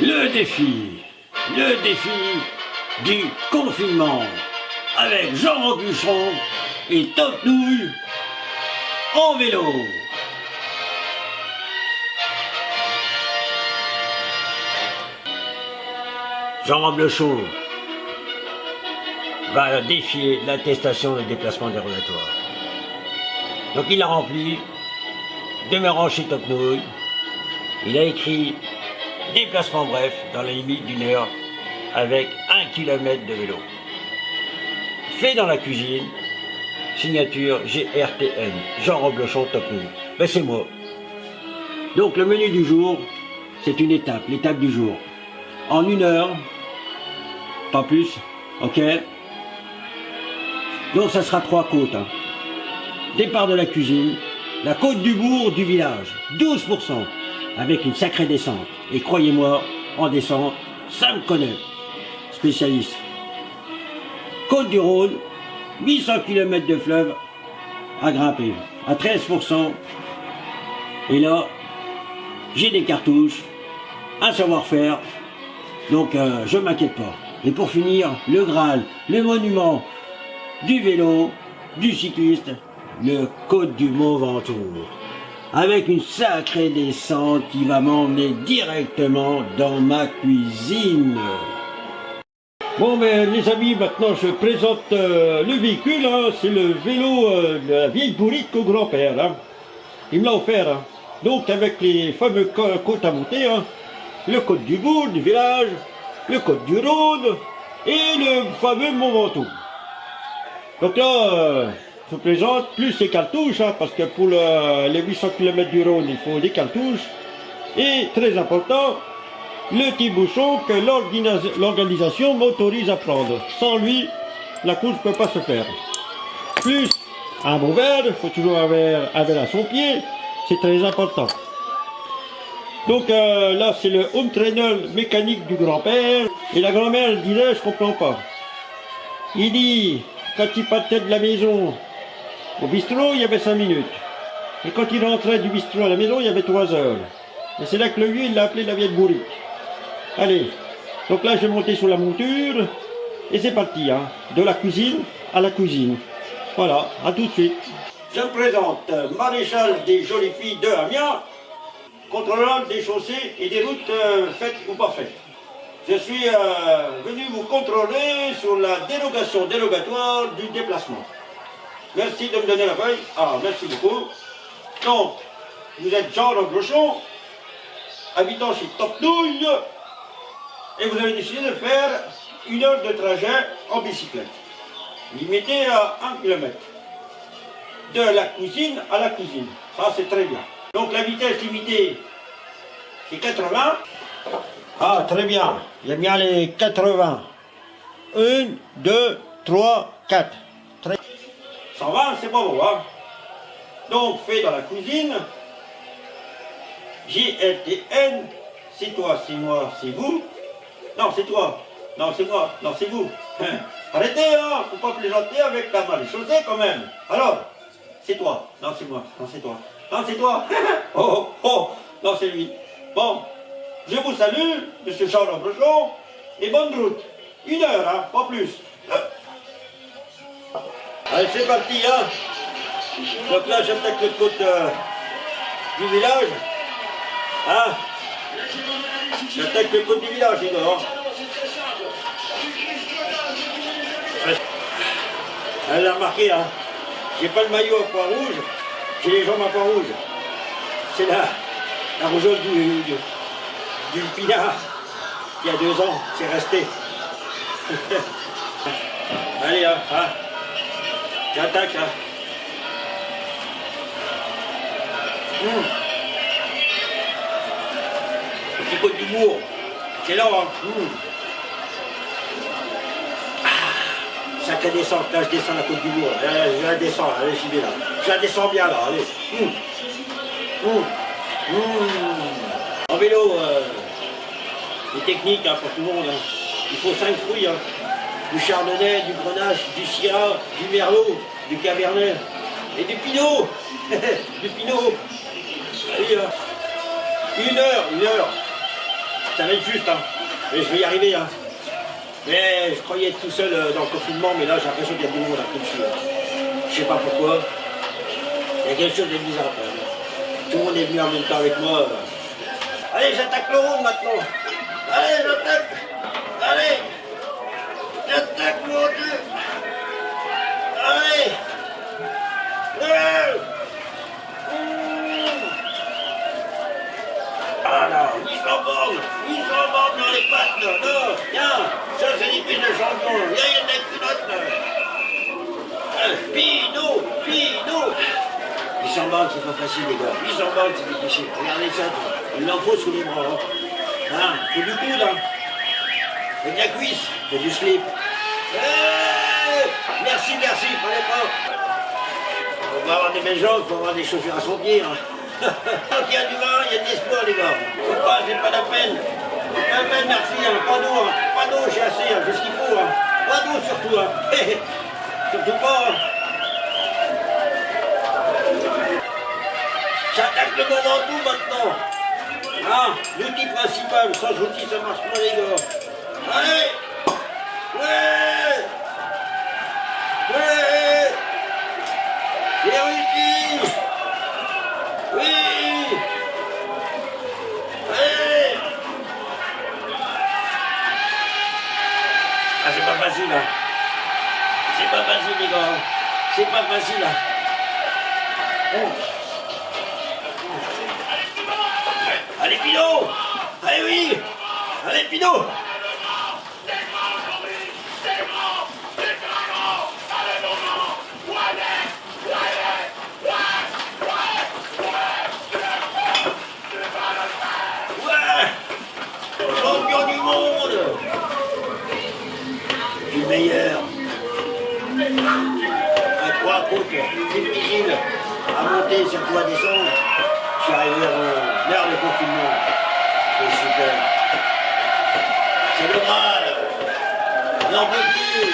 le défi du confinement, avec Jean Robuchon et Top Nouille en vélo. Jean Robuchon va défier l'attestation de déplacement dérogatoire. Donc il a rempli, demeurant chez Top Nouille, il a écrit déplacement bref dans la limite d'une heure avec 1 km de vélo. Fait dans la cuisine, signature GRTN, Jean Robuchon Top Nouille. Ben c'est moi. Donc le menu du jour, c'est une étape, l'étape du jour. En 1 heure, pas plus, ok. Donc ça sera 3 côtes. Hein. Départ de la cuisine, la côte du bourg du village, 12%, avec une sacrée descente. Et croyez-moi, en descente, ça me connaît, spécialiste. Côte du Rhône, 800 km de fleuve à grimper, à 13%. Et là, j'ai des cartouches, un savoir-faire, donc je ne m'inquiète pas. Et pour finir, le Graal, le monument du vélo, du cycliste, le Côte du Mont Ventoux, avec une sacrée descente qui va m'emmener directement dans ma cuisine. Bon ben les amis, maintenant je présente le véhicule, hein, c'est le vélo de la vieille bourrique au grand-père. Hein. Il me l'a offert, hein. Donc avec les fameux côtes à monter, hein, le Côte du Bourg du village, le Côte du Rhône et le fameux Mont Ventoux. Donc là, je vous présente plus les cartouches, hein, parce que pour les 800 km du Rhône, il faut des cartouches. Et très important, le petit bouchon que l'organisation m'autorise à prendre. Sans lui, la course ne peut pas se faire. Plus un bon verre, il faut toujours un verre à son pied, c'est très important. Donc là, c'est le home trainer mécanique du grand-père. Et la grand-mère, elle disait, je comprends pas. Il dit, quand il partait de la maison au bistrot, il y avait 5 minutes. Et quand il rentrait du bistrot à la maison, il y avait 3 heures. Et c'est là que le vieux, il l'a appelé la vieille bourrique. Allez, donc là, je vais monter sur la monture. Et c'est parti, hein, de la cuisine à la cuisine. Voilà, à tout de suite. Je me présente, maréchal des jolies filles de Amiens, contrôleur des chaussées et des routes faites ou pas faites. Je suis venu vous contrôler sur la dérogation dérogatoire du déplacement. Merci de me donner la feuille. Ah, merci beaucoup. Donc, vous êtes Jean Robuchon, habitant chez Top Nouille, et vous avez décidé de faire 1 heure de trajet en bicyclette, limité à 1 km. De la cuisine à la cuisine. Ça, c'est très bien. Donc, la vitesse limitée, c'est 80. Ah, très bien. Il y a bien les 80. 1, 2, 3, 4. 120, c'est pas beau, hein. Donc, fait dans la cuisine. JLTN. C'est toi, c'est moi, c'est vous. Non, c'est toi. Non, c'est moi. Non, c'est vous. Arrêtez, hein. Faut pas plaisanter avec la maréchaussée, quand même. Alors, c'est toi. Non, c'est moi. Non, c'est toi. Non, c'est toi. Oh, oh, oh. Non, c'est lui. Bon. Je vous salue, monsieur Jean Robuchon, et bonne route. 1 heure, hein, pas plus. Allez, c'est parti, hein. Donc là, j'attaque le côte du village. Hein. J'attaque le côte du village, il dort. Elle a remarqué, hein. J'ai pas le maillot à poids rouge, j'ai les jambes à poids rouge. C'est la rougeole du pinard, il y a 2 ans, c'est resté. Allez, hein, j'attaque, hein. Petit côte du bourg, c'est là, hein. Sacrée descente, là je descends la côte du bourg, je la descends, allez, j'y vais là. Je la descends bien là, allez. En vélo, les techniques, hein, pour tout le monde, hein. Il faut 5 fruits, hein. Du chardonnay, du grenache, du syrah, du merlot, du cabernet et du pinot. Du pinot. Allez, 1 heure. Ça va être juste, hein. Mais je vais y arriver, hein. Mais je croyais être tout seul dans le confinement, mais là j'ai l'impression qu'il y a du monde à dessus. Je sais pas pourquoi. Il y a quelque chose de bizarre quand même. Tout le monde est venu en même temps avec moi. Allez, j'attaque le rond maintenant. Allez, j'attaque. Allez. J'attaque mon Dieu. Allez. Ah là, ils s'en borne dans les pattes là. Non, viens. Ça c'est des pieds de champion. Viens, il y a des culottes là. Pinot. Ils s'en battent, c'est pas facile les gars. Ils s'en battent, c'est difficile. Regardez ça, il en faut sous les bras. Hein, faut du coude, hein. Faut de la cuisse, faut du slip. Merci, prenez pas. On va avoir des belles jambes, faut avoir des chaussures à son pied. Hein. Quand il y a du vin, il y a de l'espoir les gars. Faut pas, c'est pas la peine. C'est pas la peine, merci, hein. Pas d'eau, j'ai assez, hein. J'ai ce qu'il faut. Hein. Pas d'eau surtout. Hein. Surtout pas. Hein. J'attaque le moment tout maintenant. Hein, l'outil principal, sans outil ça marche pas les gars. Allez. Ouais. J'ai réussi. Oui. Allez. Ah c'est pas facile hein. C'est pas facile les gars. C'est pas facile hein. Oh. Allez Pinot! Allez oui! Allez Pinot! Ouais! Champion du monde! Du meilleur! À 3 côtes, difficile à monter, surtout à descendre. Je suis arrivé avant l'heure de confinement. C'est super. C'est le Graal. On n'en peut plus.